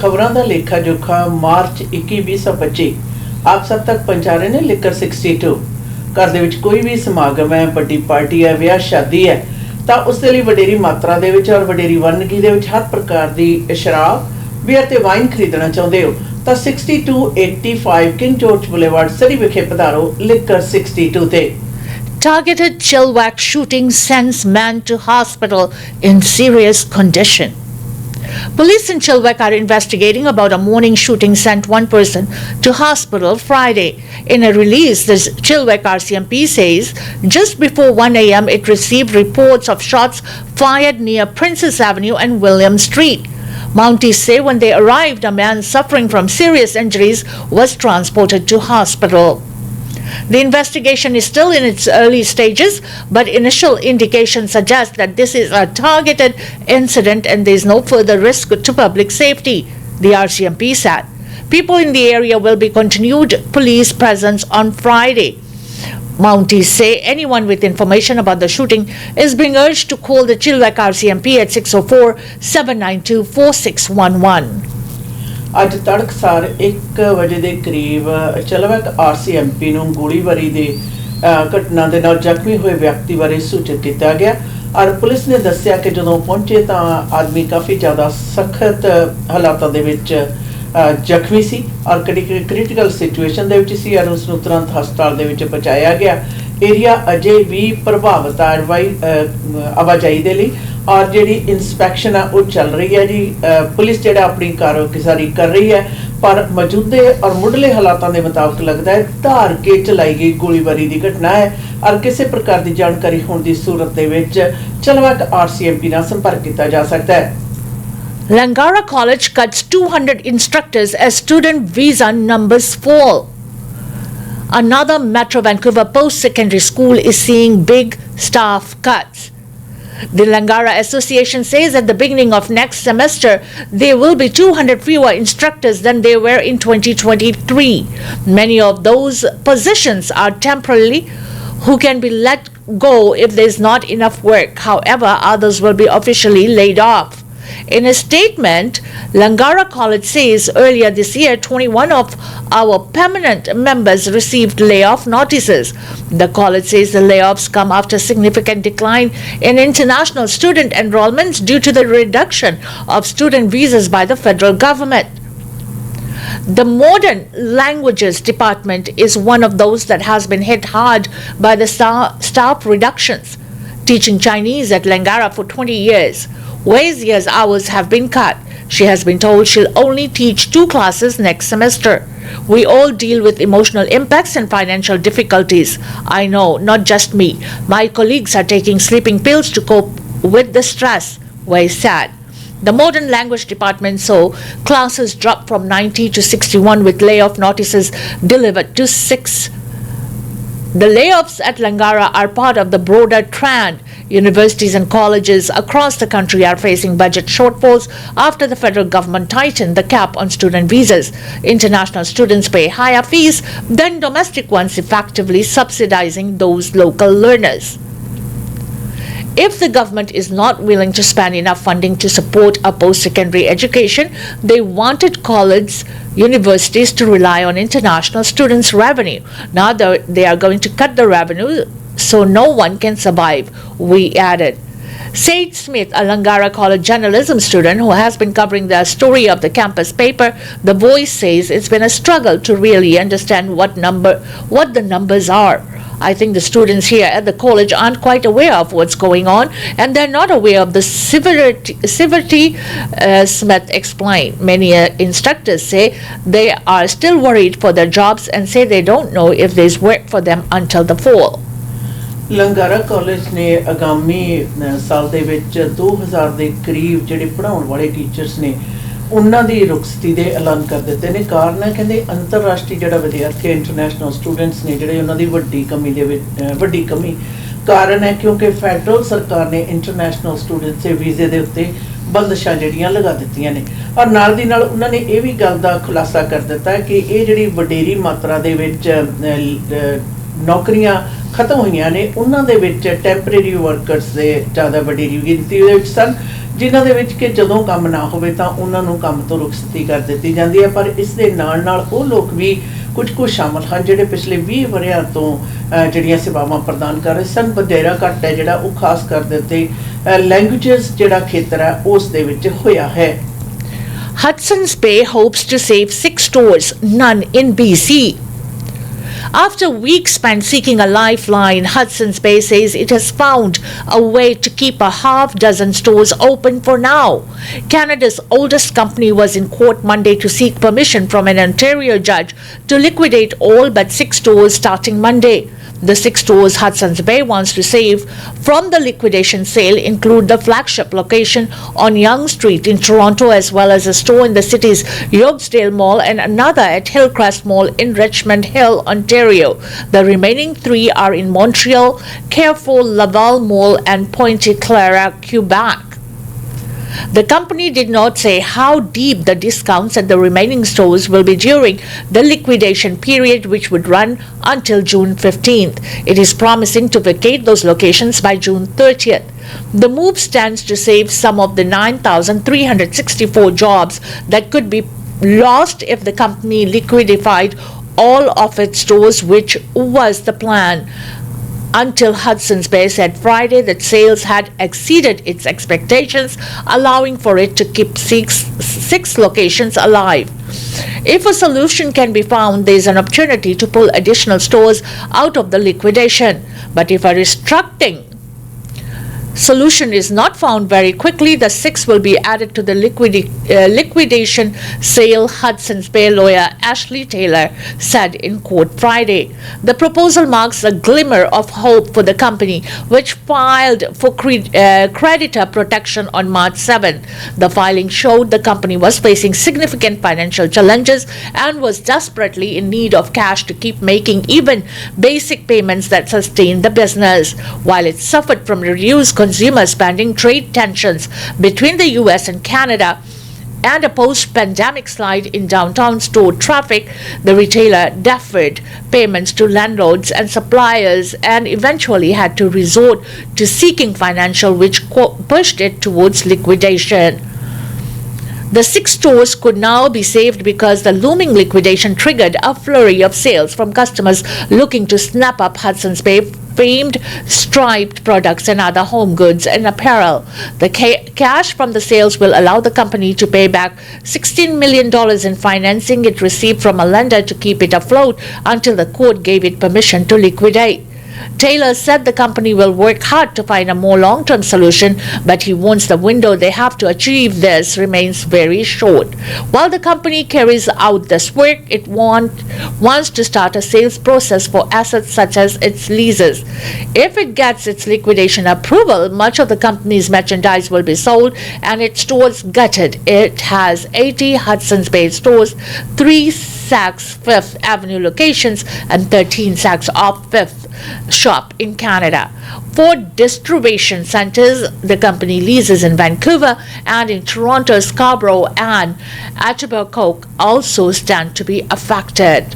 खबरां दा लेखा जोखा मार्च 21-2025 आप सब तक पहुंचा रहे ने लिकर 62। घर दे विच कोई भी समागम है, बड़ी पार्टी है, ब्याह शादी है तो उस दे लई वडेरी मात्रा दे विच और वडेरी वनगी दे विच हर प्रकार दी शराब, बीयर ते वाइन खरीदना चाहुंदे हो तो 6285 किंग जॉर्ज बुलेवार्ड सरी विखे पधारो लिकर 62 ते। Targeted Chilwak shooting sends man to hospital in serious condition. Police in Chilwak are investigating about a morning shooting sent one person to hospital Friday. In a release, the Chilwak RCMP says just before 1 a.m. it received reports of shots fired near Princess Avenue and William Street. Mounties say when they arrived, a man suffering from serious injuries was transported to hospital. The investigation is still in its early stages, but initial indications suggest that this is a targeted incident and there is no further risk to public safety, the RCMP said. People in the area will be continued police presence on Friday. Mounties say anyone with information about the shooting is being urged to call the Chilwak RCMP at 604-792-4611. ਅੱਜ ਤੜਕਸਾਰ 1 ਵਜੇ ਦੇ ਕਰੀਬ ਚਲਵਕ RCMP ਨੂੰ ਗੋਲੀਬਾਰੀ ਦੇ ਘਟਨਾ ਦੇ ਨਾਲ ਜ਼ਖਮੀ ਹੋਏ ਵਿਅਕਤੀ ਬਾਰੇ ਸੂਚਿਤ ਕੀਤਾ ਗਿਆ ਔਰ ਪੁਲਿਸ ਨੇ ਦੱਸਿਆ ਕਿ ਜਦੋਂ ਪਹੁੰਚੇ ਤਾਂ ਆਦਮੀ ਕਾਫੀ ਜ਼ਿਆਦਾ ਸਖਤ ਹਾਲਾਤਾਂ ਦੇ ਵਿੱਚ ਜ਼ਖਮੀ ਸੀ ਔਰ ਕ੍ਰਿਟੀਕਲ ਸਿਚੁਏਸ਼ਨ ਦੇ ਵਿੱਚ ਸੀ ਔਰ ਉਸ ਨੂੰ ਤੁਰੰਤ ਹਸਪਤਾਲ ਦੇ ਵਿੱਚ ਪਹੁੰਚਾਇਆ ਗਿਆ। ਏਰੀਆ ਅਜੇ ਵੀ ਪ੍ਰਭਾਵਿਤ ਆਵਾਜਾਈ ਦੇ ਲਈ और जी इंस्पैक्शन है वो चल रही है जी। पुलिस जो अपनी कारगुजारी कर रही है पर मौजूदे और मुढ़ले हालातों के मुताबिक लगता है धार के चलाई गई गोलीबारी की घटना है और किसी प्रकार की जानकारी होने की सूरत दे विच चलवक RCMP नाल संपर्क किया जा सकता है। Langara College cuts 200 instructors as student visa numbers fall. Another Metro Vancouver post-secondary school is seeing big staff cuts. The Langara Association says at the beginning of next semester, there will be 200 fewer instructors than there were in 2023. Many of those positions are temporary, who can be let go if there is not enough work. However, others will be officially laid off. In a statement, Langara College says earlier this year, 21 of our permanent members received layoff notices. The college says the layoffs come after significant decline in international student enrollments due to the reduction of student visas by the federal government. The Modern Languages Department is one of those that has been hit hard by the staff reductions. Teaching Chinese at Langara for 20 years. Wezia's hours have been cut. She has been told she'll only teach 2 classes next semester. We all deal with emotional impacts and financial difficulties. I know, not just me. My colleagues are taking sleeping pills to cope with the stress. Wei said. The Modern Language Department saw classes drop from 90 to 61 with layoff notices delivered to 6. The layoffs at Langara are part of the broader trend. Universities and colleges across the country are facing budget shortfalls after the federal government tightened the cap on student visas. International students pay higher fees than domestic ones, effectively subsidizing those local learners. If the government is not willing to spend enough funding to support a post-secondary education, they wanted college universities to rely on international students' revenue. Now they are going to cut the revenue so no one can survive, we added. Sage Smith, a Langara College journalism student who has been covering the story of the campus paper, The Voice, says it's been a struggle to really understand what the numbers are. I think the students here at the college aren't quite aware of what's going on and they're not aware of the severity, Smith explained. Many instructors say they are still worried for their jobs and say they don't know if there's work for them until the fall. Langara college ਨੇ ਆਗਾਮੀ ਸਾਲ ਦੇ ਵਿੱਚ 2000 ਦੇ ਕਰੀਬ ਜਿਹੜੇ ਪੜ੍ਹਾਉਣ ਵਾਲੇ ਟੀਚਰਸ ਨੇ ਉਹਨਾਂ ਦੀ ਰੁਖਸਤੀ ਦੇ ਐਲਾਨ ਕਰ ਦਿੱਤੇ ਨੇ। ਕਾਰਨ ਹੈ ਕਹਿੰਦੇ ਅੰਤਰਰਾਸ਼ਟਰੀ ਜਿਹੜਾ ਵਿਦਿਆਰਥੀ ਇੰਟਰਨੈਸ਼ਨਲ ਸਟੂਡੈਂਟਸ ਨੇ ਜਿਹੜੇ ਉਹਨਾਂ ਦੀ ਵੱਡੀ ਕਮੀ ਕਾਰਨ ਹੈ ਕਿਉਂਕਿ ਫੈਡਰਲ ਸਰਕਾਰ ਨੇ ਇੰਟਰਨੈਸ਼ਨਲ ਸਟੂਡੈਂਟਸ ਦੇ ਵੀਜ਼ੇ ਦੇ ਉੱਤੇ ਬੰਦਸ਼ਾਂ ਜਿਹੜੀਆਂ ਲਗਾ ਦਿੱਤੀਆਂ ਨੇ ਔਰ ਨਾਲ ਦੀ ਨਾਲ ਉਹਨਾਂ ਨੇ ਇਹ ਵੀ ਗੱਲ ਦਾ ਖੁਲਾਸਾ ਕਰ ਦਿੱਤਾ ਕਿ ਇਹ ਜਿਹੜੀ ਵਡੇਰੀ ਮਾਤਰਾ ਦੇ ਵਿੱਚ ਨੌਕਰੀਆਂ ਖਤਮ ਹੋਈਆਂ ਨੇ ਉਹਨਾਂ ਦੇ ਵਿੱਚ ਟੈਂਪਰੇਰੀ ਵਰਕਰਸ ਦੇ ਜ਼ਿਆਦਾ ਵਡੇਰੀ ਗਿਣਤੀ ਦੇ ਵਿੱਚ ਸਨ ਜਿਨ੍ਹਾਂ ਦੇ ਵਿੱਚ ਕਿ ਜਦੋਂ ਕੰਮ ਨਾ ਹੋਵੇ ਤਾਂ ਉਹਨਾਂ ਨੂੰ ਕੰਮ ਤੋਂ ਰੁਖਸਤੀ ਕਰ ਦਿੱਤੀ ਜਾਂਦੀ ਹੈ। ਪਰ ਇਸ ਦੇ ਨਾਲ ਨਾਲ ਉਹ ਲੋਕ ਵੀ ਕੁਝ ਸ਼ਾਮਲ ਹਨ ਜਿਹੜੇ ਪਿਛਲੇ 20 ਵਰ੍ਹਿਆਂ ਤੋਂ ਜਿਹੜੀਆਂ ਸੇਵਾਵਾਂ ਪ੍ਰਦਾਨ ਕਰ ਰਹੇ ਸਨ। ਵਧੇਰਾ ਘੱਟ ਹੈ ਜਿਹੜਾ ਉਹ ਖਾਸ ਕਰ ਦੇ ਉੱਤੇ ਲੈਂਗੁਏਜਸ ਜਿਹੜਾ ਖੇਤਰ ਹੈ ਉਸ ਦੇ ਵਿੱਚ ਹੋਇਆ ਹੈ। Hudson's Bay hopes to save 6 stores, none in BC. After weeks spent seeking a lifeline, Hudson's Bay says it has found a way to keep a half dozen stores open for now. Canada's oldest company was in court Monday to seek permission from an Ontario judge to liquidate all but 6 stores starting Monday. The 6 stores Hudson's Bay wants to save from the liquidation sale include the flagship location on Yonge Street in Toronto, as well as a store in the city's Yogsdale Mall and another at Hillcrest Mall in Richmond Hill, Ontario. The remaining 3 are in Montreal, Carrefour Laval Mall and Pointe Clara, Quebec. The company did not say how deep the discounts at the remaining stores will be during the liquidation period, which would run until June 15th. It is promising to vacate those locations by June 30th. The move stands to save some of the 9,364 jobs that could be lost if the company liquidified all of its stores, which was the plan. Until Hudson's Bay said Friday that sales had exceeded its expectations, allowing for it to keep six locations alive. If a solution can be found, there is an opportunity to pull additional stores out of the liquidation. But if a restructuring solution is not found very quickly, the 6 will be added to the liquidation sale, Hudson's Bay lawyer Ashley Taylor said in court Friday. The proposal marks a glimmer of hope for the company, which filed for creditor protection on March 7. The filing showed the company was facing significant financial challenges and was desperately in need of cash to keep making even basic payments that sustain the business. While it suffered from reduced consumer spending, trade tensions between the US and Canada, and a post-pandemic slide in downtown store traffic, the retailer deferred payments to landlords and suppliers and eventually had to resort to seeking financial, which pushed it towards liquidation. The 6 stores could now be saved because the looming liquidation triggered a flurry of sales from customers looking to snap up Hudson's Bay famed striped products and other home goods and apparel. The cash from the sales will allow the company to pay back $16 million in financing it received from a lender to keep it afloat until the court gave it permission to liquidate. Taylor said the company will work hard to find a more long-term solution, but he warns the window they have to achieve this remains very short. While the company carries out this work, it wants to start a sales process for assets such as its leases. If it gets its liquidation approval, much of the company's merchandise will be sold and its stores gutted. It has 80 Hudson's Bay stores, 3 Saks Fifth Avenue locations and 13 Saks off Fifth shop in Canada. 4 distribution centers the company leases in Vancouver and in Toronto, Scarborough and Etobicoke also stand to be affected.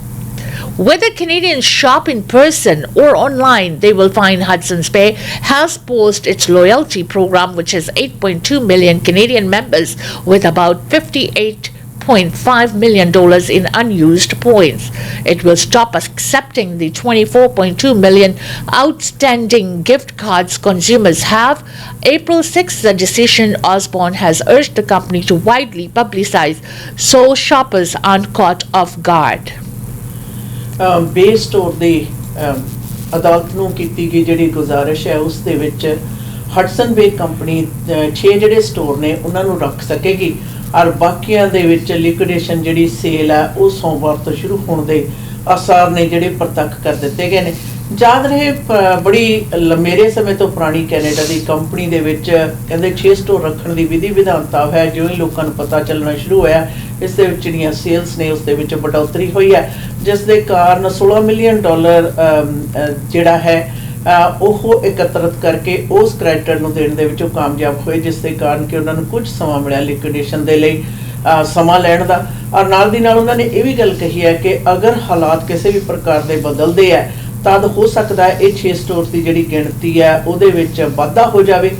Whether Canadians shop in person or online, they will find Hudson's Bay has paused its loyalty program, which has 8.2 million Canadian members with about $58.5 million in unused points. It will stop accepting the 24.2 million outstanding gift cards consumers have. April 6th, the decision Osborne has urged the company to widely publicize so shoppers aren't caught off guard. Be store ਦੀ ਅਦਾਲਤ ਨੂੰ ਕੀਤੀ ਗਈ ਜਿਹੜੀ ਗੁਜ਼ਾਰਿਸ਼ ਹੈ ਉਸ ਦੇ ਵਿੱਚ ਹਡਸਨ ਬੇ ਕੰਪਨੀ 6 ਜਿਹੜੇ ਸਟੋਰ ਨੇ ਉਹਨਾਂ ਨੂੰ ਰੱਖ ਸਕੇਗੀ ਔਰ ਬਾਕੀਆਂ ਦੇ ਵਿੱਚ ਲਿਕੁਇਡੇਸ਼ਨ ਜਿਹੜੀ ਸੇਲ ਹੈ ਉਹ ਸੋਮਵਾਰ ਤੋਂ ਸ਼ੁਰੂ ਹੋਣ ਦੇ ਆਸਾਰ ਨੇ ਜਿਹੜੇ ਪ੍ਰਤੱਖ ਕਰ ਦਿੱਤੇ ਗਏ ਨੇ। ਯਾਦ ਰਹੇ ਬੜੀ ਲੰਮੇਰੇ ਸਮੇਂ ਤੋਂ ਪੁਰਾਣੀ ਕੈਨੇਡਾ ਦੀ ਕੰਪਨੀ ਦੇ ਵਿੱਚ ਕਹਿੰਦੇ 6 ਸਟੋਰ ਰੱਖਣ ਦੀ ਵਿਧੀ ਵਿਧਾਨਤਾ ਹੈ। ਜਿਉਂ ਹੀ ਲੋਕਾਂ ਨੂੰ ਪਤਾ ਚੱਲਣਾ ਸ਼ੁਰੂ ਹੋਇਆ ਇਸ ਦੇ ਵਿੱਚ ਜਿਹੜੀਆਂ ਸੇਲਸ ਨੇ ਉਸ ਦੇ ਵਿੱਚ बढ़ोतरी ਹੋਈ ਹੈ, ਜਿਸ ਦੇ ਕਾਰਨ $16 ਮਿਲੀਅਨ ਜਿਹੜਾ ਹੈ ਉਹ ਇਕੱਤਰਿਤ ਕਰਕੇ ਉਸ ਕ੍ਰੈਡੀਟਰ ਨੂੰ ਦੇਣ ਦੇ ਵਿੱਚ ਕਾਮਯਾਬ ਹੋਏ, ਜਿਸ ਦੇ ਕਾਰਨ ਕਿ ਉਹਨਾਂ ਨੂੰ ਕੁਝ ਸਮਾਂ ਮਿਲਿਆ ਲਿਕੁਇਡੇਸ਼ਨ ਦੇ ਲਈ ਸਮਾਂ ਲੈਣ ਦਾ। ਔਰ ਨਾਲ ਦੀ ਨਾਲ ਉਹਨਾਂ ਨੇ ਇਹ ਵੀ ਗੱਲ ਕਹੀ ਹੈ ਕਿ ਅਗਰ ਹਾਲਾਤ ਕਿਸੇ ਵੀ ਪ੍ਰਕਾਰ ਦੇ ਬਦਲਦੇ ਹੈ ਤਦ ਹੋ ਸਕਦਾ ਹੈ ਇਹ 6 ਸਟੋਰਸ ਦੀ ਜਿਹੜੀ ਗਿਣਤੀ ਹੈ ਉਹਦੇ ਵਿੱਚ ਵਾਧਾ ਹੋ ਜਾਵੇ।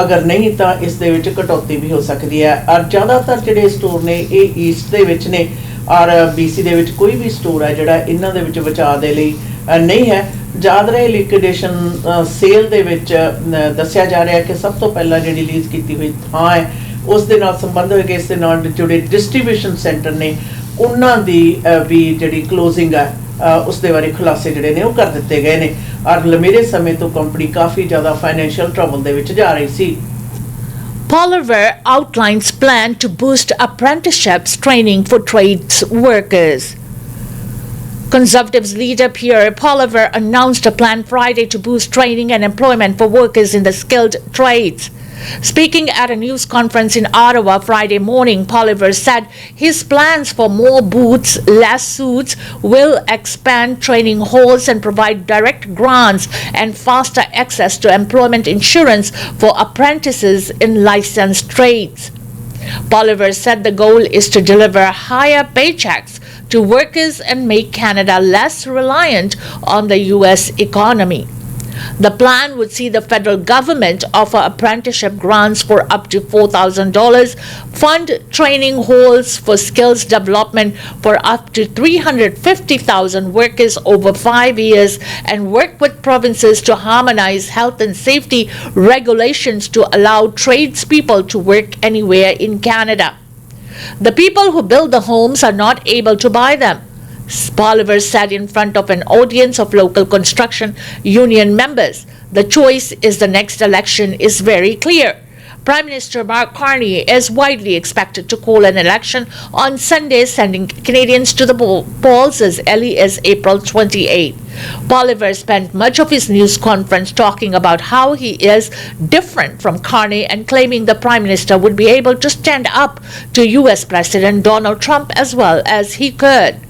ਅਗਰ ਨਹੀਂ ਤਾਂ ਇਸ ਦੇ ਵਿੱਚ ਕਟੌਤੀ ਵੀ ਹੋ ਸਕਦੀ ਹੈ। ਔਰ ਜ਼ਿਆਦਾਤਰ ਜਿਹੜੇ ਸਟੋਰ ਨੇ ਇਹ ਈਸਟ ਦੇ ਵਿੱਚ ਨੇ ਔਰ BC ਦੇ ਵਿੱਚ ਕੋਈ ਵੀ ਸਟੋਰ ਹੈ ਜਿਹੜਾ ਇਹਨਾਂ ਦੇ ਵਿੱਚ ਬਚਾਅ ਦੇ ਲਈ ਨਹੀਂ ਹੈ। ਯਾਦ ਰਹੇ ਲਿਕੁਇਡੇਸ਼ਨ ਸੇਲ ਦੇ ਵਿੱਚ ਦੱਸਿਆ ਜਾ ਰਿਹਾ ਕਿ ਸਭ ਤੋਂ ਪਹਿਲਾਂ ਜਿਹੜੀ ਲੀਜ਼ ਕੀਤੀ ਹੋਈ ਥਾਂ ਹੈ ਉਸ ਦੇ ਨਾਲ ਸੰਬੰਧ ਹੋਏਗਾ। ਇਸ ਦੇ ਨਾਲ ਜੁੜੇ ਡਿਸਟ੍ਰੀਬਿਊਸ਼ਨ ਸੈਂਟਰ ਨੇ ਉਹਨਾਂ ਦੀ ਵੀ ਜਿਹੜੀ ਕਲੋਜ਼ਿੰਗ ਹੈ ਉਸ ਦੇ ਬਾਰੇ ਖੁਲਾਸੇ ਜਿਹੜੇ ਨੇ ਉਹ ਕਰ ਦਿੱਤੇ ਗਏ ਨੇ ਔਰ ਲੰਮੇ ਸਮੇਂ ਤੋਂ ਕੰਪਨੀ ਕਾਫੀ ਜ਼ਿਆਦਾ ਫਾਈਨੈਂਸ਼ੀਅਲ ਟਰਬਲ ਦੇ ਵਿੱਚ ਜਾ ਰਹੀ ਸੀ। Poliver outlines plan to boost apprenticeships training for trades workers. Conservatives leader Pierre Poliver announced a plan Friday to boost training and employment for workers in the skilled trades. Speaking at a news conference in Ottawa Friday morning, Poliver said his plans for more booths, less suits, will expand training halls and provide direct grants and faster access to employment insurance for apprentices in licensed trades. Poliver said the goal is to deliver higher paychecks to workers and make Canada less reliant on the U.S. economy. The plan would see the federal government offer apprenticeship grants for up to $4,000, fund training halls for skills development for up to 350,000 workers over 5 years, and work with provinces to harmonize health and safety regulations to allow tradespeople to work anywhere in Canada. The people who build the homes are not able to buy them. Poliver said in front of an audience of local construction union members. The choice is the next election is very clear. Prime Minister Mark Carney is widely expected to call an election on Sunday, sending Canadians to the polls as early as April 28. Poliver spent much of his news conference talking about how he is different from Carney and claiming the Prime Minister would be able to stand up to US President Donald Trump as well as he could.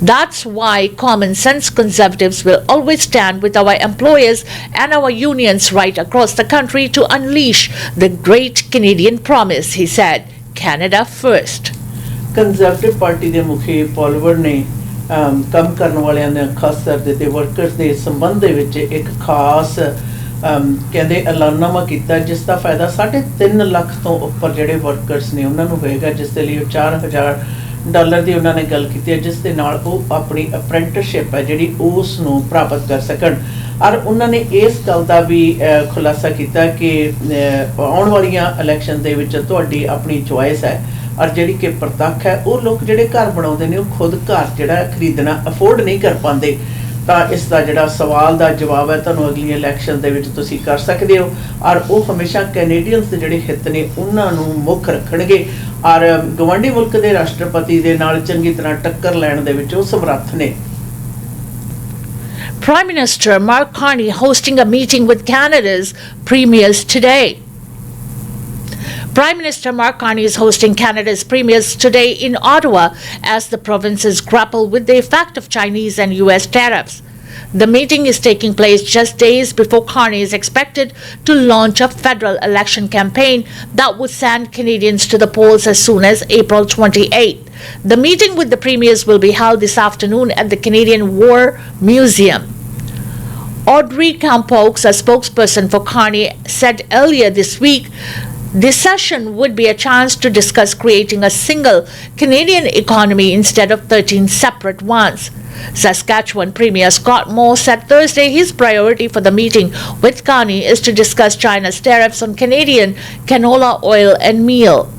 That's why common sense conservatives will always stand with our employers and our unions right across the country to unleash the great Canadian promise, he said. Canada first. Conservative party ਦੇ ਮੁਖੀ Poilievre ਨੇ ਕੰਮ ਕਰਨ ਵਾਲਿਆਂ ਦੇ ਖਾਸ ਤੌਰ ਤੇ ਵਰਕਰਸ ਦੇ ਸੰਬੰਧ ਦੇ ਵਿੱਚ ਇੱਕ ਖਾਸ ਕਹਿੰਦੇ ਐਲਾਨਨਾਮਾ ਕੀਤਾ ਜਿਸ ਦਾ ਫਾਇਦਾ 3.5 ਲੱਖ ਤੋਂ ਉੱਪਰ ਜਿਹੜੇ ਵਰਕਰਸ ਨੇ ਉਹਨਾਂ ਨੂੰ ਹੋਏਗਾ, ਜਿਸ ਦੇ ਲਈ $4,000 ਦੀ ਉਹਨਾਂ ਨੇ ਗੱਲ ਕੀਤੀ ਹੈ, ਜਿਸ ਦੇ ਨਾਲ ਉਹ ਆਪਣੀ ਅਪ੍ਰੈਂਟਿਸਸ਼ਿਪ ਹੈ ਜਿਹੜੀ ਉਸ ਨੂੰ ਪ੍ਰਾਪਤ ਕਰ ਸਕਣ। ਔਰ ਉਹਨਾਂ ਨੇ ਇਸ ਗੱਲ ਦਾ ਵੀ ਖੁਲਾਸਾ ਕੀਤਾ ਕਿ ਆਉਣ ਵਾਲੀਆਂ ਇਲੈਕਸ਼ਨ ਦੇ ਵਿੱਚ ਤੁਹਾਡੀ ਆਪਣੀ ਚੁਆਇਸ ਹੈ ਔਰ ਜਿਹੜੀ ਕਿ ਪ੍ਰਤੱਖ ਹੈ ਉਹ ਲੋਕ ਜਿਹੜੇ ਘਰ ਬਣਾਉਂਦੇ ਨੇ ਉਹ ਖੁਦ ਘਰ ਜਿਹੜਾ ਖਰੀਦਣਾ ਅਫੋਰਡ ਨਹੀਂ ਕਰ ਪਾਉਂਦੇ। ਤਾਂ ਇਸ ਦਾ ਜਿਹੜਾ ਸਵਾਲ ਦਾ ਜਵਾਬ ਹੈ ਤੁਹਾਨੂੰ ਅਗਲੀ ਇਲੈਕਸ਼ਨ ਦੇ ਵਿੱਚ ਤੁਸੀਂ ਕਰ ਸਕਦੇ ਹੋ ਔਰ ਉਹ ਹਮੇਸ਼ਾ ਕੈਨੇਡੀਅਨਸ ਦੇ ਜਿਹੜੇ ਹਿੱਤ ਨੇ ਉਹਨਾਂ ਨੂੰ ਮੁੱਖ ਰੱਖਣਗੇ ਔਰ ਗਵਾਂਢੀ ਮੁਲਕ ਦੇ ਰਾਸ਼ਟਰਪਤੀ ਦੇ ਨਾਲ ਚੰਗੀ ਤਰ੍ਹਾਂ ਟੱਕਰ ਲੈਣ ਦੇ ਵਿੱਚ ਉਹ ਸਮਰੱਥ ਨੇ। Prime Minister Mark Carney hosting a meeting with Canada's premiers today. Prime Minister Mark Carney is hosting Canada's premiers today in Ottawa as the provinces grapple with the effect of Chinese and US tariffs. The meeting is taking place just days before Carney is expected to launch a federal election campaign that would send Canadians to the polls as soon as April 28. The meeting with the premiers will be held this afternoon at the Canadian War Museum. Audrey Campoux, a spokesperson for Carney, said earlier this week this session would be a chance to discuss creating a single Canadian economy instead of 13 separate ones. Saskatchewan Premier Scott Moore said Thursday his priority for the meeting with Carney is to discuss China's tariffs on Canadian canola oil and meal.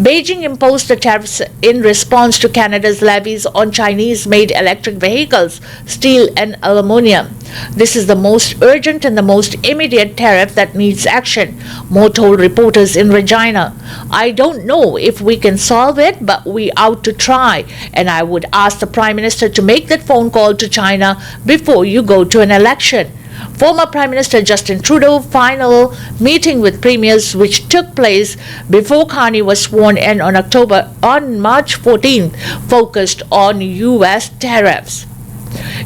Beijing imposed the tariffs in response to Canada's levies on Chinese-made electric vehicles, steel and aluminium. This is the most urgent and the most immediate tariff that needs action, Moore told reporters in Regina. I don't know if we can solve it, but we ought to try, and I would ask the Prime Minister to make that phone call to China before you go to an election. Former Prime Minister Justin Trudeau's final meeting with premiers, which took place before Carney was sworn in on March 14th, focused on U.S. tariffs.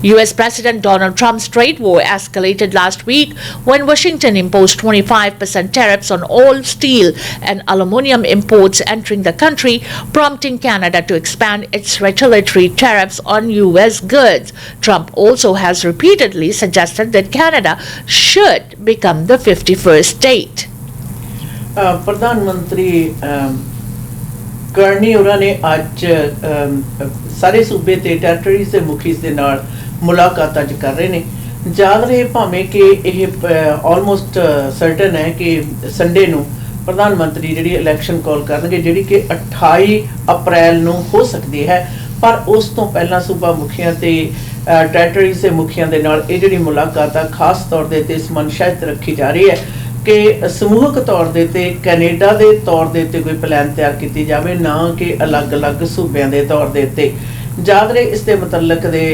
US President Donald Trump's trade war escalated last week when Washington imposed 25% tariffs on all steel and aluminum imports entering the country, prompting Canada to expand its retaliatory tariffs on US goods. Trump also has repeatedly suggested that Canada should become the 51st state. ਪ੍ਰਧਾਨ ਮੰਤਰੀ ਕਰਨੀ ਉਹਨਾਂ ਨੇ ਅੱਜ ਸਾਰੇ ਸੂਬੇ ਤੇ territories ਦੇ ਮੁਖੀਆਂ ਦੇ ਨਾਲ ਮੁਲਾਕਾਤ ਅੱਜ ਕਰ ਰਹੇ ਨੇ। ਯਾਦ ਰਹੇ ਭਾਵੇਂ ਕਿ ਇਹ ਆਲਮੋਸਟ ਸਰਟਨ ਹੈ ਕਿ ਸੰਡੇ ਨੂੰ ਪ੍ਰਧਾਨ ਮੰਤਰੀ ਜਿਹੜੀ ਇਲੈਕਸ਼ਨ ਕਾਲ ਕਰਨਗੇ, ਜਿਹੜੀ ਕਿ 28 ਅਪ੍ਰੈਲ ਨੂੰ ਹੋ ਸਕਦੀ ਹੈ, ਪਰ ਉਸ ਤੋਂ ਪਹਿਲਾਂ ਸੂਬਾ ਮੁਖੀਆਂ ਤੇ ਟੈਰੀਟਰੀਜ਼ ਦੇ ਮੁਖੀਆਂ ਦੇ ਨਾਲ ਇਹ ਜਿਹੜੀ ਮੁਲਾਕਾਤ ਆ ਖਾਸ ਤੌਰ ਦੇ ਤੇ ਇਸ ਮਨਸ਼ਾ ਰੱਖੀ ਜਾ ਰਹੀ ਹੈ ਕਿ ਸਮੂਹਕ ਤੌਰ ਦੇ ਤੇ ਕੈਨੇਡਾ ਦੇ ਤੌਰ ਦੇ ਤੇ ਕੋਈ ਪਲਾਨ ਤਿਆਰ ਕੀਤੀ ਜਾਵੇ, ਨਾ ਕਿ ਅਲੱਗ-ਅਲੱਗ ਸੂਬਿਆਂ ਦੇ ਤੌਰ ਦੇ ਉੱਤੇ। ਯਾਦ ਰਹੇ ਇਸ ਦੇ ਮੁਤਲਕ ਦੇ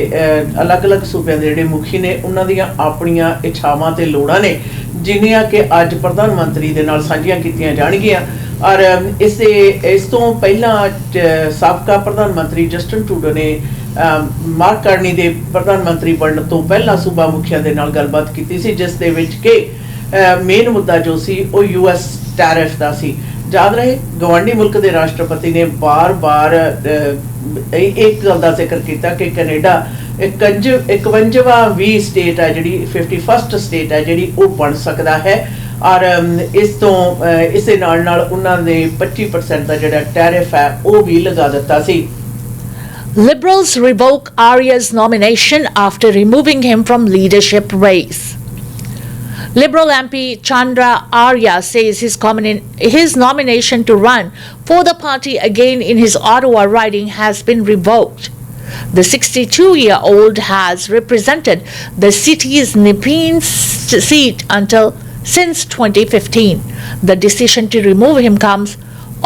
ਅਲੱਗ-ਅਲੱਗ ਸੂਬਿਆਂ ਦੇ ਜਿਹੜੇ ਮੁਖੀ ਨੇ ਉਹਨਾਂ ਦੀਆਂ ਆਪਣੀਆਂ ਇੱਛਾਵਾਂ ਤੇ ਲੋੜਾਂ ਨੇ, ਜਿੰਨੀਆਂ ਕਿ ਅੱਜ ਪ੍ਰਧਾਨ ਮੰਤਰੀ ਦੇ ਨਾਲ ਸਾਂਝੀਆਂ ਕੀਤੀਆਂ ਜਾਣਗੀਆਂ। ਔਰ ਇਸ ਤੋਂ ਪਹਿਲਾਂ ਸਾਬਕਾ ਪ੍ਰਧਾਨ ਮੰਤਰੀ ਜਸਟਿਨ ਟਰੂਡੋ ਨੇ ਮਾਰਕ ਕਾਰਨੀ ਦੇ ਪ੍ਰਧਾਨ ਮੰਤਰੀ ਬਣਨ ਤੋਂ ਪਹਿਲਾਂ ਸੂਬਾ ਮੁਖੀਆਂ ਦੇ ਨਾਲ ਗੱਲਬਾਤ ਕੀਤੀ ਸੀ, ਜਿਸ ਦੇ ਵਿੱਚ ਕਿ ਮੇਨ ਮੁੱਦਾ ਜੋ ਸੀ ਉਹ US ਟੈਰਿਫ ਦਾ ਸੀ। ਯਾਦ ਰਹੇ ਗਵਾਂਢੀ ਮੁਲਕ ਦੇ ਰਾਸ਼ਟਰਪਤੀ ਨੇ ਬਾਰ-ਬਾਰ ਇੱਕ ਗੱਲ ਦਾ ਜ਼ਿਕਰ ਕੀਤਾ ਕਿ ਕੈਨੇਡਾ 51ਵੀਂ ਸਟੇਟ ਹੈ, ਜਿਹੜੀ 51st ਸਟੇਟ ਹੈ ਜਿਹੜੀ ਉਹ ਬਣ ਸਕਦਾ ਹੈ। ਔਰ ਇਸ ਤੋਂ ਇਸੇ ਨਾਲ ਉਹਨਾਂ ਨੇ 25% ਦਾ ਜਿਹੜਾ ਟੈਰਿਫ ਹੈ ਉਹ ਵੀ ਲਗਾ ਦਿੱਤਾ ਸੀ। Liberals revoke Arya's nomination after removing him from leadership race. Liberal MP Chandra Arya says his nomination to run for the party again in his Ottawa riding has been revoked. The 62-year-old has represented the city's Nepean seat since 2015. The decision to remove him comes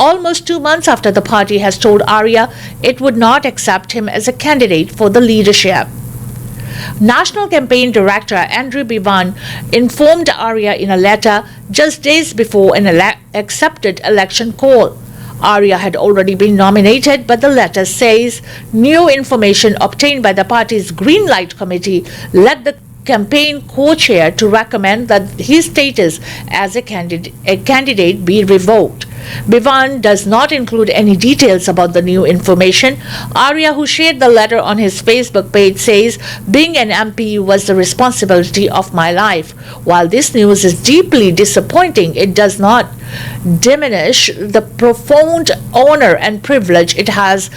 almost 2 months after the party has told Arya it would not accept him as a candidate for the leadership. National Campaign Director Andrew Bivan informed Arya in a letter just days before an accepted election call. Arya had already been nominated, but the letter says new information obtained by the party's Green Light Committee led the campaign co-chair to recommend that his status as a candidate be revoked. Bivan does not include any details about the new information. Arya, who shared the letter on his Facebook page, says, "Being an MP was the responsibility of my life. While this news is deeply disappointing, it does not diminish the profound honor and privilege it has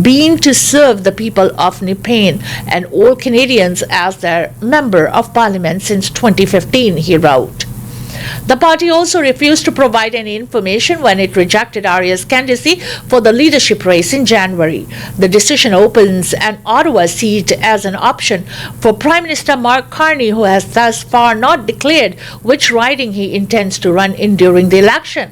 been to serve the people of Nepean and all Canadians as their member of parliament since 2015, he wrote. The party also refused to provide any information when it rejected Arya's candidacy for the leadership race in January. The decision opens an Ottawa seat as an option for Prime Minister Mark Carney, who has thus far not declared which riding he intends to run in during the election.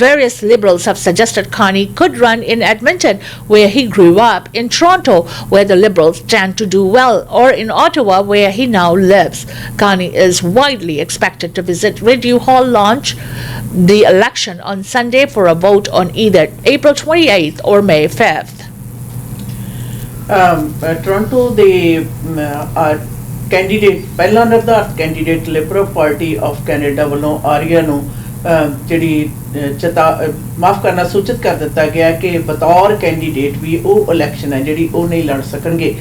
Various Liberals have suggested Carney could run in Edmonton, where he grew up, in Toronto, where the Liberals stand to do well, or in Ottawa, where he now lives. Carney is widely expected to visit Rideau Hall launch the election on Sunday for a vote on either April 28th or May 5th. Toronto the candidate ਪਹਿਲਾਂ ਨਿਰਧਾਰਤ candidate Liberal party of Canada ਵੱਲੋਂ ਆਰੀਆ ਨੂੰ ਜਿਹੜੀ ਮਾਫ ਕਰਨਾ ਸੂਚਿਤ ਕਰ ਦਿੱਤਾ ਗਿਆ ਕਿ ਬਤੌਰ ਕੈਂਡੀਡੇਟ ਵੀ ਉਹ ਇਲੈਕਸ਼ਨ ਹੈ ਜਿਹੜੀ ਉਹ ਨਹੀਂ ਲੜ ਸਕਣਗੇ।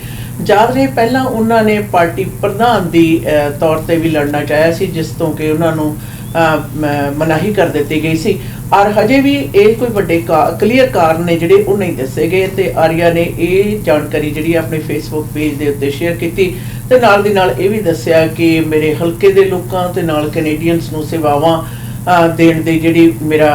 ਯਾਦ ਰਹੇ ਪਹਿਲਾਂ ਉਹਨਾਂ ਨੇ ਪਾਰਟੀ ਪ੍ਰਧਾਨ ਦੀ ਤੌਰ ਤੇ ਵੀ ਲੜਨਾ ਚਾਹਿਆ ਸੀ, ਜਿਸ ਤੋਂ ਕਿ ਉਹਨਾਂ ਨੂੰ ਮਨਾਹੀ ਕਰ ਦਿੱਤੀ ਗਈ ਸੀ। ਔਰ ਹਜੇ ਵੀ ਇਹ ਕੋਈ ਵੱਡੇ ਕਲੀਅਰ ਕਾਰਨ ਨੇ ਜਿਹੜੇ ਉਹ ਨਹੀਂ ਦੱਸੇ ਗਏ, ਤੇ ਆਰੀਆ ਨੇ ਇਹ ਜਾਣਕਾਰੀ ਜਿਹੜੀ ਆਪਣੇ ਫੇਸਬੁੱਕ ਪੇਜ ਦੇ ਉੱਤੇ ਸ਼ੇਅਰ ਕੀਤੀ ਤੇ ਨਾਲ ਦੀ ਨਾਲ ਇਹ ਵੀ ਦੱਸਿਆ ਕਿ ਮੇਰੇ ਹਲਕੇ ਦੇ ਲੋਕਾਂ ਤੇ ਨਾਲ ਕੈਨੇਡੀਅਨਸ ਨੂੰ ਸੇਵਾਵਾਂ ਦੇਣ ਦੀ ਜਿਹੜੀ ਮੇਰਾ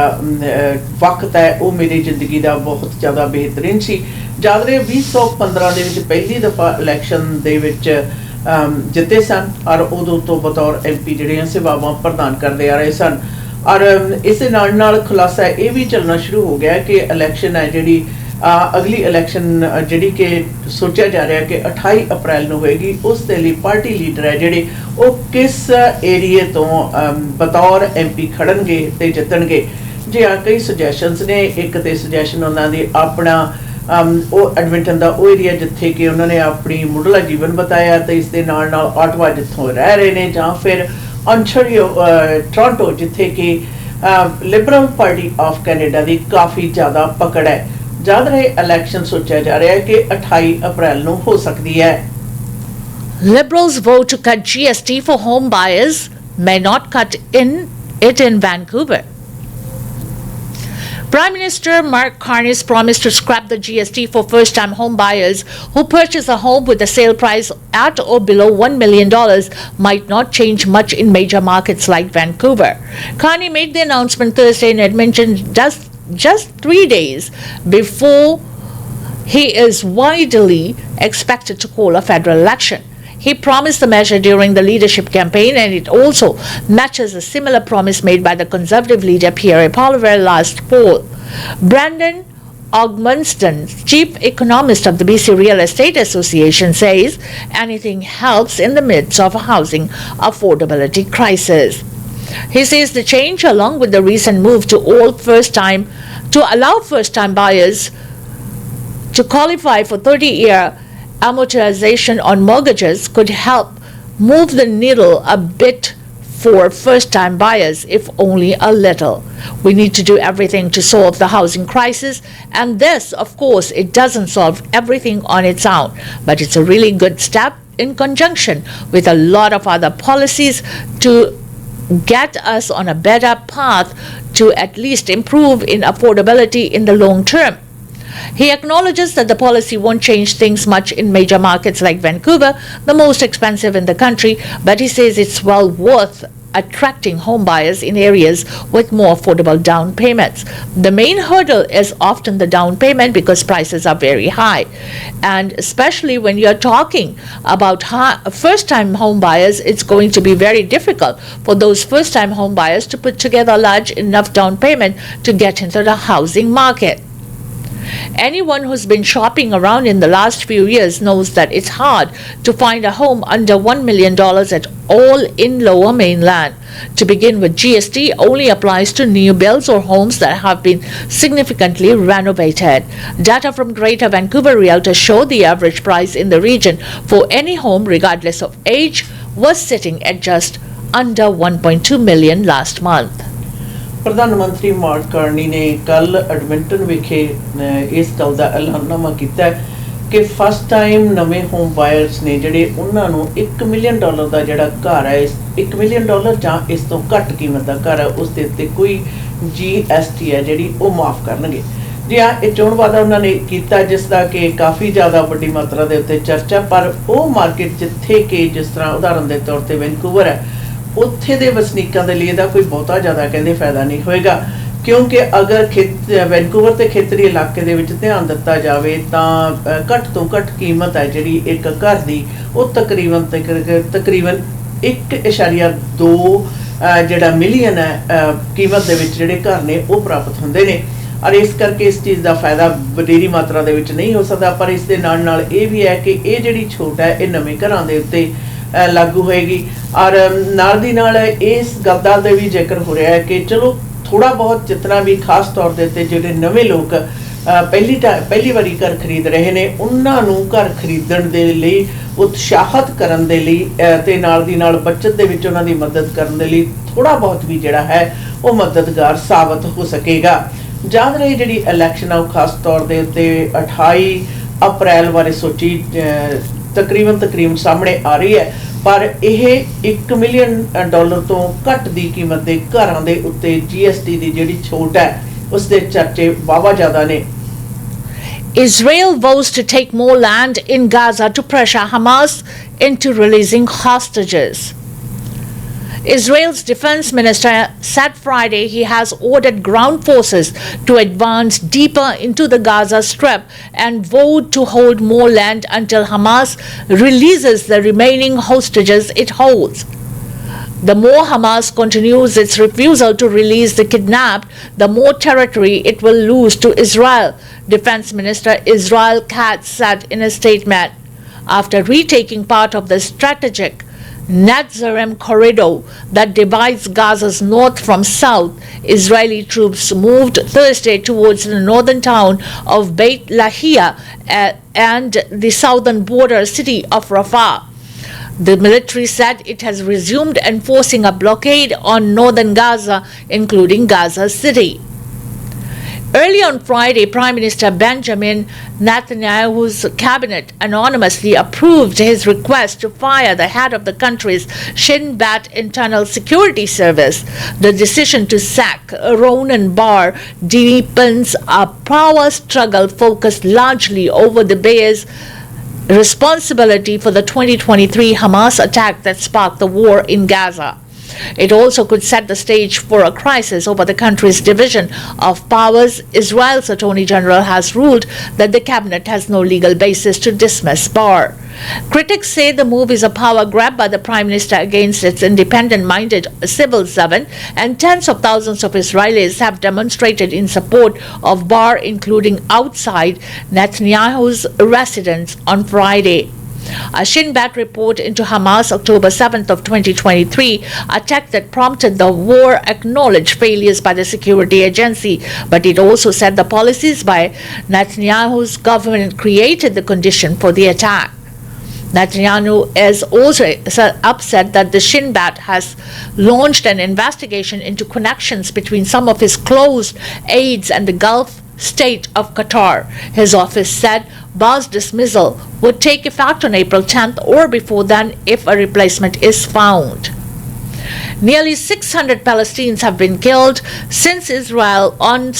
ਵਕਤ ਹੈ ਉਹ ਮੇਰੀ ਜ਼ਿੰਦਗੀ ਦਾ ਬਹੁਤ ਜ਼ਿਆਦਾ ਬਿਹਤਰੀਨ ਸੀ। ਯਾਦ ਰਹੇ 2015 ਦੇ ਵਿੱਚ ਪਹਿਲੀ ਦਫਾ ਇਲੈਕਸ਼ਨ ਦੇ ਵਿੱਚ ਜਿੱਤੇ ਸਨ ਔਰ ਉਦੋਂ ਤੋਂ ਬਤੌਰ MP ਜਿਹੜੀਆਂ ਸੇਵਾਵਾਂ ਪ੍ਰਦਾਨ ਕਰਦੇ ਆ ਰਹੇ ਸਨ। ਔਰ ਇਸ ਦੇ ਨਾਲ ਖੁਲਾਸਾ ਇਹ ਵੀ ਚੱਲਣਾ ਸ਼ੁਰੂ ਹੋ ਗਿਆ ਕਿ ਇਲੈਕਸ਼ਨ ਹੈ ਜਿਹੜੀ ਅਗਲੀ ਇਲੈਕਸ਼ਨ ਜਿਹੜੀ ਕਿ ਸੋਚਿਆ ਜਾ ਰਿਹਾ ਕਿ 28 ਅਪ੍ਰੈਲ ਨੂੰ ਹੋਏਗੀ, ਉਸ ਦੇ ਲਈ ਪਾਰਟੀ ਲੀਡਰ ਹੈ ਜਿਹੜੇ ਉਹ ਕਿਸ ਏਰੀਏ ਤੋਂ ਬਤੌਰ MP ਖੜਨਗੇ ਤੇ ਜਿੱਤਣਗੇ। ਜੀ ਹਾਂ, ਕਈ ਸੁਜੈਸ਼ਨਸ ਨੇ। ਇੱਕ ਤੇ ਸੁਜੈਸ਼ਨ ਉਹਨਾਂ ਦੀ ਆਪਣਾ ਉਹ ਐਡਮਿੰਟਨ ਦਾ ਉਹ ਏਰੀਆ ਜਿੱਥੇ ਕਿ ਉਹਨਾਂ ਨੇ ਆਪਣੀ ਮੁੱਢਲਾ ਜੀਵਨ ਬਤਾਇਆ ਤੇ ਇਸ ਦੇ ਨਾਲ ਨਾਲ ਆਟਵਾ ਜਿੱਥੋਂ ਰਹਿ ਰਹੇ ਨੇ, ਜਾਂ ਫਿਰ ontario ਟੋਰਾਂਟੋ ਜਿੱਥੇ ਕਿ ਲਿਬਰਲ ਪਾਰਟੀ ਆਫ ਕੈਨੇਡਾ ਦੀ ਕਾਫੀ ਜ਼ਿਆਦਾ ਪਕੜ ਹੈ। ਜਦ ਰਹੇ ਇਲੈਕਸ਼ਨ ਸੋਚਿਆ ਜਾ ਰਿਹਾ ਹੈ ਕਿ 28 ਅਪ੍ਰੈਲ ਨੂੰ ਹੋ ਸਕਦੀ ਹੈ। Liberals vote to cut GST for home buyers may not cut it in Vancouver. Prime Minister Mark Carney's promise to scrap the GST for first-time home buyers who purchase a home with a sale price at or below $1 million might not change much in major markets like Vancouver. Carney made the announcement Thursday in Edmonton just 3 days before he is widely expected to call a federal election. He promised the measure during the leadership campaign, and it also matches a similar promise made by the Conservative leader Pierre Poilievre last fall. Brandon Ogmunston, chief economist of the BC Real Estate Association, says anything helps in the midst of a housing affordability crisis. He says the change, along with the recent move to allow first-time buyers to qualify for 30-year amortization on mortgages, could help move the needle a bit for first-time buyers, if only a little. We need to do everything to solve the housing crisis, and this, of course, it doesn't solve everything on its own, but it's a really good step in conjunction with a lot of other policies to get us on a better path to at least improve in affordability in the long term. He acknowledges that the policy won't change things much in major markets like Vancouver, the most expensive in the country, but he says it's well worth attracting home buyers in areas with more affordable down payments. The main hurdle is often the down payment because prices are very high. And especially when you're talking about first-time home buyers, it's going to be very difficult for those first-time home buyers to put together a large enough down payment to get into the housing market. Anyone who's been shopping around in the last few years knows that it's hard to find a home under $1 million at all in Lower Mainland. To begin with, GST only applies to new builds or homes that have been significantly renovated. Data from Greater Vancouver Realtors show the average price in the region for any home, regardless of age, was sitting at just under $1.2 million last month. ਪ੍ਰਧਾਨ ਮੰਤਰੀ mark Carney ਨੇ ਕੱਲ Edmonton ਵਿਖੇ ਇਸ ਗੱਲ ਦਾ ਐਲਾਨਨਾਮਾ ਕੀਤਾ ਕਿ first time ਨਵੇਂ ਹੋਮ ਬਾਇਰਸ ਨੇ ਜਿਹੜੇ ਉਹਨਾਂ ਨੂੰ $1 ਮਿਲੀਅਨ ਦਾ ਜਿਹੜਾ ਘਰ ਹੈ, $1 ਮਿਲੀਅਨ ਜਾਂ ਇਸ ਤੋਂ ਘੱਟ ਕੀਮਤ ਦਾ ਘਰ ਹੈ, ਉਸ ਦੇ ਉੱਤੇ ਕੋਈ GST ਹੈ ਜਿਹੜੀ ਉਹ ਮਾਫ ਕਰਨਗੇ। ਜੀ ਹਾਂ, ਇਹ ਚੋਣ ਵਾਅਦਾ ਉਹਨਾਂ ਨੇ ਕੀਤਾ ਜਿਸ ਦਾ ਕਿ ਕਾਫੀ ਜ਼ਿਆਦਾ ਵੱਡੀ ਮਾਤਰਾ ਦੇ ਉੱਤੇ ਚਰਚਾ, ਪਰ ਉਹ ਮਾਰਕੀਟ ਜਿੱਥੇ ਕਿ ਜਿਸ ਤਰ੍ਹਾਂ ਉਦਾਹਰਨ ਦੇ ਤੌਰ ਤੇ ਵੈਨਕੂਵਰ ਹੈ, ਉੱਥੇ ਦੇ ਵਸਨੀਕਾਂ ਦੇ ਲਈ ਇਹਦਾ ਕੋਈ ਬਹੁਤਾ ਜ਼ਿਆਦਾ ਕਹਿੰਦੇ ਫਾਇਦਾ ਨਹੀਂ ਹੋਏਗਾ, ਕਿਉਂਕਿ ਅਗਰ ਵੈਨਕੂਵਰ ਤੇ ਖੇਤਰੀ ਇਲਾਕੇ ਦੇ ਵਿੱਚ ਧਿਆਨ ਦਿੱਤਾ ਜਾਵੇ ਤਾਂ ਘੱਟ ਤੋਂ ਘੱਟ ਕੀਮਤ ਹੈ ਜਿਹੜੀ ਇੱਕ ਘਰ ਦੀ ਉਹ ਤਕਰੀਬਨ 1.2 ਜਿਹੜਾ ਮਿਲੀਅਨ ਹੈ ਕੀਮਤ ਦੇ ਵਿੱਚ ਜਿਹੜੇ ਘਰ ਨੇ ਉਹ ਪ੍ਰਾਪਤ ਹੁੰਦੇ ਨੇ। ਔਰ ਇਸ ਕਰਕੇ ਇਸ ਚੀਜ਼ ਦਾ ਫਾਇਦਾ ਵਧੇਰੀ ਮਾਤਰਾ ਦੇ ਵਿੱਚ ਨਹੀਂ ਹੋ ਸਕਦਾ, ਪਰ ਇਸ ਦੇ ਨਾਲ ਨਾਲ ਇਹ ਵੀ ਹੈ ਕਿ ਇਹ ਜਿਹੜੀ ਛੋਟ ਹੈ ਇਹ ਨਵੇਂ ਘਰਾਂ ਦੇ ਉੱਤੇ ਲਾਗੂ ਹੋਏਗੀ। ਔਰ ਨਾਲ ਦੀ ਨਾਲ ਇਸ ਗੱਲ ਦਾ ਵੀ ਜ਼ਿਕਰ ਹੋ ਰਿਹਾ ਹੈ ਕਿ ਚਲੋ ਥੋੜਾ ਬਹੁਤ ਜਿਤਨਾ ਵੀ ਖਾਸ ਤੌਰ ਦੇ ਉੱਤੇ ਜਿਹੜੇ ਨਵੇਂ ਲੋਕ ਪਹਿਲੀ ਵਾਰੀ ਘਰ ਖਰੀਦ ਰਹੇ ਨੇ ਉਹਨਾਂ ਨੂੰ ਘਰ ਖਰੀਦਣ ਦੇ ਲਈ ਉਤਸ਼ਾਹਿਤ ਕਰਨ ਦੇ ਲਈ ਤੇ ਨਾਲ ਦੀ ਨਾਲ ਬੱਚਤ ਦੇ ਵਿੱਚ ਉਹਨਾਂ ਦੀ ਮਦਦ ਕਰਨ ਦੇ ਲਈ ਥੋੜਾ ਬਹੁਤ ਵੀ ਜਿਹੜਾ ਹੈ ਉਹ ਮਦਦਗਾਰ ਸਾਬਤ ਹੋ ਸਕੇਗਾ। ਜਦ ਰਹੀ ਜਿਹੜੀ ਇਲੈਕਸ਼ਨ ਆ ਉਹ ਖਾਸ ਤੌਰ ਦੇ ਉੱਤੇ 28 ਅਪ੍ਰੈਲ ਬਾਰੇ ਸੋਚੀ ਤਕਰੀਬਨ ਸਾਹਮਣੇ ਆ ਰਹੀ ਹੈ, ਪਰ ਇਹ $1 ਮਿਲੀਅਨ ਤੋਂ ਘੱਟ ਦੀ ਕੀਮਤ ਦੇ ਘਰਾਂ ਦੇ ਉੱਤੇ GST ਦੀ ਜਿਹੜੀ ਛੋਟ ਹੈ ਉਸ ਦੇ ਚਰਚੇ ਵਾਵਾ ਜ਼ਿਆਦਾ ਨੇ। Israel vows to take more land in Gaza to pressure Hamas into releasing hostages. Israel's defense minister said Friday he has ordered ground forces to advance deeper into the Gaza Strip and vowed to hold more land until Hamas releases the remaining hostages it holds. The more Hamas continues its refusal to release the kidnapped, the more territory it will lose to Israel, Defense Minister Israel Katz said in a statement. After retaking part of the strategic Nazarem corridor that divides Gaza's north from south. Israeli troops moved Thursday towards the northern town of Beit Lahia and the southern border city of Rafah. The military said it has resumed enforcing a blockade on northern Gaza, including Gaza City. Early on Friday, Prime Minister Benjamin Netanyahu's cabinet anonymously approved his request to fire the head of the country's Shin Bet Internal Security Service. The decision to sack Ronan Bar deepens a power struggle focused largely over the Bay's responsibility for the 2023 Hamas attack that sparked the war in Gaza. It also could set the stage for a crisis over the country's division of powers. Israel's Attorney General has ruled that the cabinet has no legal basis to dismiss Bar. Critics say the move is a power grab by the Prime Minister against its independent-minded civil servant, and tens of thousands of Israelis have demonstrated in support of Bar, including outside Netanyahu's residence on Friday. A Shin Bet report into Hamas October 7th of 2023 attack that prompted the war acknowledged failures by the security agency, but it also said the policies by Netanyahu's government created the condition for the attack. Netanyahu is also upset that the Shin Bet has launched an investigation into connections between some of his close aides and the Gulf state of Qatar. His office said Bar's dismissal would take effect on April 10th or before then if a replacement is found. Nearly 600 Palestinians have been killed since Israel on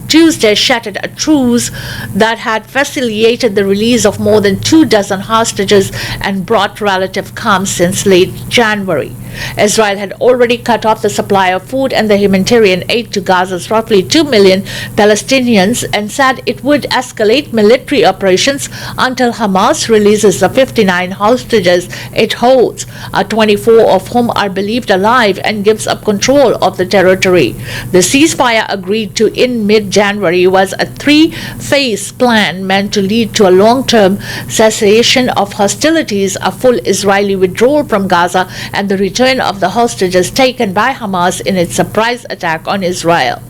Tuesday shattered a truce that had facilitated the release of more than 24 hostages and brought relative calm since late January. Israel had already cut off the supply of food and the humanitarian aid to Gaza's roughly 2 million Palestinians and said it would escalate military operations until Hamas releases the 59 hostages it holds, 24 of whom are believed alive, and gives up control of the territory. The ceasefire agreed to in mid-January was a three-phase plan meant to lead to a long-term cessation of hostilities, a full Israeli withdrawal from Gaza, and the return of the hostages taken by Hamas in its surprise attack on Israel.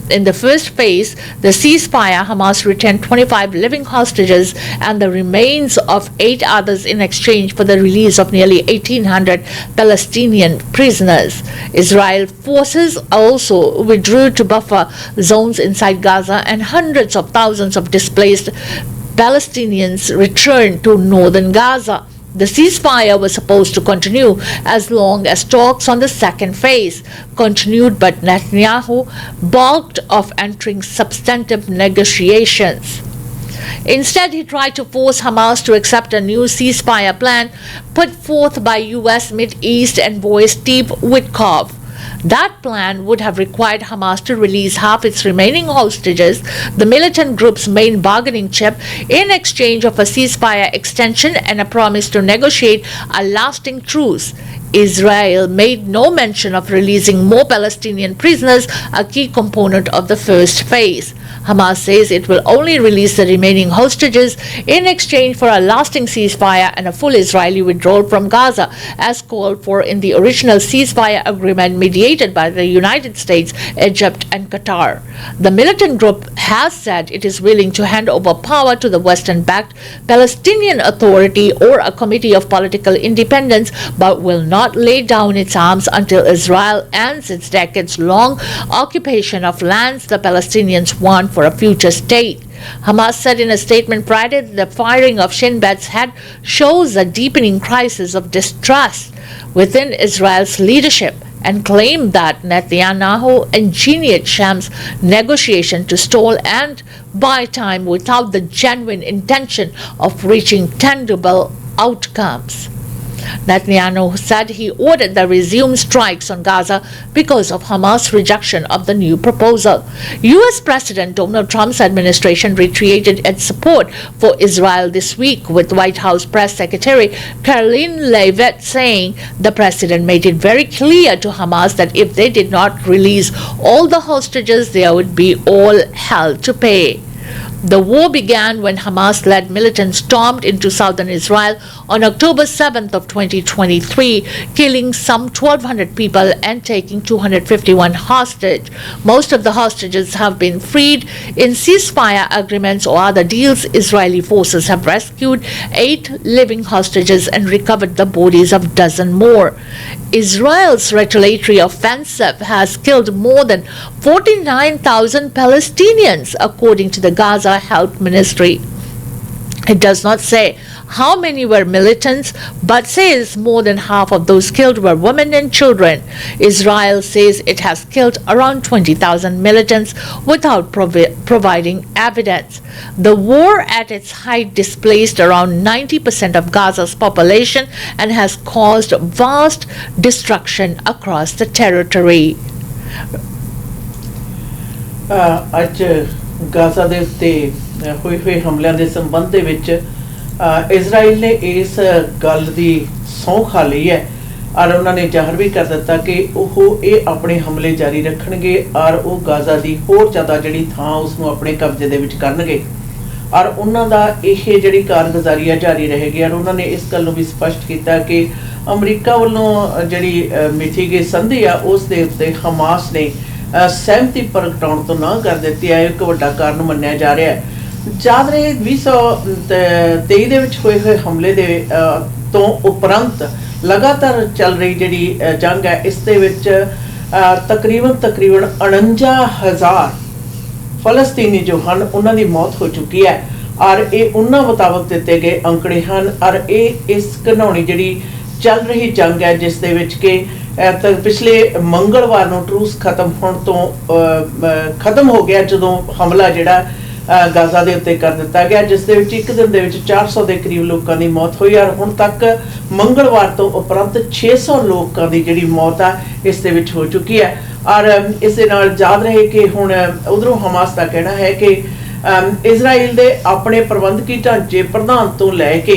In the first phase, the ceasefire, Hamas returned 25 living hostages and the remains of 8 others in exchange for the release of nearly 1,800 Palestinian prisoners. Israel forces also withdrew to buffer zones inside Gaza, and hundreds of thousands of displaced Palestinians returned to northern Gaza. The ceasefire was supposed to continue as long as talks on the second phase continued, but Netanyahu balked of entering substantive negotiations. Instead, he tried to force Hamas to accept a new ceasefire plan put forth by U.S. Mideast envoy Steve Witkoff. That plan would have required Hamas to release half its remaining hostages, the militant group's main bargaining chip, in exchange of a ceasefire extension and a promise to negotiate a lasting truce. Israel made no mention of releasing more Palestinian prisoners, a key component of the first phase. Hamas says it will only release the remaining hostages in exchange for a lasting ceasefire and a full Israeli withdrawal from Gaza, as called for in the original ceasefire agreement mediated by the United States, Egypt, and Qatar. The militant group has said it is willing to hand over power to the Western-backed Palestinian Authority or a Committee of Political Independence, but will not lay down its arms until Israel ends its decades-long occupation of lands the Palestinians want for a future state. Hamas said in a statement Friday that the firing of Shin Bet's head shows a deepening crisis of distrust within Israel's leadership, and claimed that Netanyahu engineered Shams' negotiation to stall and buy time without the genuine intention of reaching tangible outcomes. Netanyahu said he ordered the resumed strikes on Gaza because of Hamas' rejection of the new proposal. U.S. President Donald Trump's administration reiterated its support for Israel this week, with White House Press Secretary Caroline Leavitt saying the president made it very clear to Hamas that if they did not release all the hostages, there would be all hell to pay. The war began when Hamas-led militants stormed into southern Israel on October 7th of 2023, killing some 1,200 people and taking 251 hostage. Most of the hostages have been freed in ceasefire agreements or other deals. Israeli forces have rescued 8 living hostages and recovered the bodies of dozen more. Israel's retaliatory offensive has killed more than 49,000 Palestinians, according to the Gaza Health Ministry. It does not say how many were militants, but says more than half of those killed were women and children. Israel says it has killed around 20,000 militants without providing evidence. The war at its height displaced around 90% of Gaza's population and has caused vast destruction across the territory. ਅੱਜ Gaza ਦੇ ਉੱਤੇ ਹੋਏ ਹਮਲਿਆਂ ਦੇ ਸੰਬੰਧ ਦੇ ਵਿੱਚ Israel ਨੇ ਇਸ ਗੱਲ ਦੀ ਸਹੁੰ ਖਾ ਲਈ ਹੈ ਔਰ ਉਹਨਾਂ ਨੇ ਜ਼ਾਹਰ ਵੀ ਕਰ ਦਿੱਤਾ ਕਿ ਉਹ ਇਹ ਆਪਣੇ ਹਮਲੇ ਜਾਰੀ ਰੱਖਣਗੇ ਔਰ ਉਹ ਗਾਜ਼ਾ ਦੀ ਹੋਰ ਜ਼ਿਆਦਾ ਜਿਹੜੀ ਥਾਂ ਉਸ ਨੂੰ ਆਪਣੇ ਕਬਜ਼ੇ ਦੇ ਵਿੱਚ ਕਰਨਗੇ ਔਰ ਉਹਨਾਂ ਦਾ ਇਹ ਜਿਹੜੀ ਕਾਰਗੁਜ਼ਾਰੀ ਆ ਜਾਰੀ ਰਹੇਗੀ ਔਰ ਉਹਨਾਂ ਨੇ ਇਸ ਗੱਲ ਨੂੰ ਵੀ ਸਪਸ਼ਟ ਕੀਤਾ ਕਿ ਅਮਰੀਕਾ ਵੱਲੋਂ ਜਿਹੜੀ ਮਿਥੀ ਗਈ ਸੰਧੀ ਆ ਉਸ ਦੇ ਉੱਤੇ ਹਮਾਸ ਨੇ ਸਹਿਮਤੀ ਪ੍ਰਗਟਾਉਣ ਤੋਂ ਨਾ ਕਰ ਦਿੱਤੀ ਹੈ ਇੱਕ ਵੱਡਾ ਕਾਰਨ ਮੰਨਿਆ ਜਾ ਰਿਹਾ ਹੈ ਯਾਦ ਰਹੇ 2023 ਦੇ ਵਿੱਚ ਹੋਏ ਹਮਲੇ ਦੇ ਤੋਂ ਉਪਰੰਤ ਲਗਾਤਾਰ ਚੱਲ ਰਹੀ ਜਿਹੜੀ ਜੰਗ ਹੈ ਇਸ ਦੇ ਵਿੱਚ ਤਕਰੀਬਨ 49,000 ਫਲਸਤੀਨੀ ਜੋ ਹਨ ਉਹਨਾਂ ਦੀ ਮੌਤ ਹੋ ਚੁੱਕੀ ਹੈ ਔਰ ਇਹ ਉਹਨਾਂ ਮੁਤਾਬਕ ਦਿੱਤੇ ਗਏ ਅੰਕੜੇ ਹਨ ਔਰ ਇਹ ਇਸ ਘਿਨਾਉਣੀ ਜਿਹੜੀ ਚੱਲ ਰਹੀ ਜੰਗ ਹੈ ਜਿਸ ਦੇ ਵਿੱਚ ਕਿ ਪਿਛਲੇ ਮੰਗਲਵਾਰ ਨੂੰ ਟਰੂਸ ਖਤਮ ਹੋਣ ਤੋਂ ਖਤਮ ਹੋ ਗਿਆ ਜਦੋਂ ਹਮਲਾ ਜਿਹੜਾ ਗਾਜ਼ਾ ਦੇ ਉੱਤੇ ਕਰ ਦਿੱਤਾ ਗਿਆ ਜਿਸ ਦੇ ਵਿੱਚ ਇੱਕ ਦਿਨ ਦੇ ਵਿੱਚ 400 ਦੇ ਕਰੀਬ ਲੋਕਾਂ ਦੀ ਮੌਤ ਹੋਈ ਔਰ ਹੁਣ ਤੱਕ ਮੰਗਲਵਾਰ ਤੋਂ ਉਪਰੰਤ 600 ਲੋਕਾਂ ਦੀ ਜਿਹੜੀ ਮੌਤ ਆ ਇਸ ਦੇ ਵਿੱਚ ਹੋ ਚੁੱਕੀ ਹੈ ਔਰ ਇਸ ਦੇ ਨਾਲ ਯਾਦ ਰਹੇ ਕਿ ਹੁਣ ਉਧਰੋਂ ਹਮਾਸ ਦਾ ਕਹਿਣਾ ਹੈ ਕਿ ਇਜ਼ਰਾਈਲ ਦੇ ਆਪਣੇ ਪ੍ਰਬੰਧਕੀ ਢਾਂਚੇ ਪ੍ਰਧਾਨ ਤੋਂ ਲੈ ਕੇ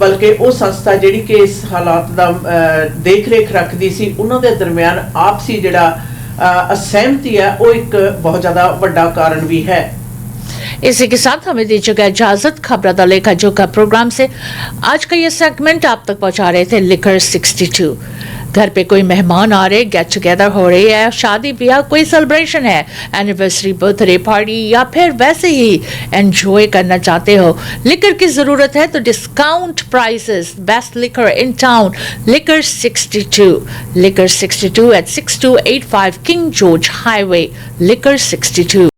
ਬਲਕਿ ਉਹ ਸੰਸਥਾ ਜਿਹੜੀ ਕਿ ਇਸ ਹਾਲਾਤ ਦਾ ਦੇਖ ਰੇਖ ਰੱਖਦੀ ਸੀ ਉਹਨਾਂ ਦੇ ਦਰਮਿਆਨ ਆਪਸੀ ਜਿਹੜਾ ਅਸਹਿਮਤੀ ਹੈ वो एक बहुत ज़्यादा बड़ा कारण भी है। इसी के साथ हमें दीजिएगा इजाजत। खबरा दा लेखा जोखा प्रोग्राम से आज का ये सेगमेंट आप तक पहुंचा रहे थे लिकर 62। घर पे कोई मेहमान आ रहे, गेट टुगेदर हो रही है, शादी ब्याह कोई सेलिब्रेशन है, एनिवर्सरी, बर्थडे पार्टी या फिर वैसे ही एंजॉय करना चाहते हो, लिकर की जरूरत है तो discount prices, best liquor in town, liquor 62 at 6285 king George highway, liquor 62।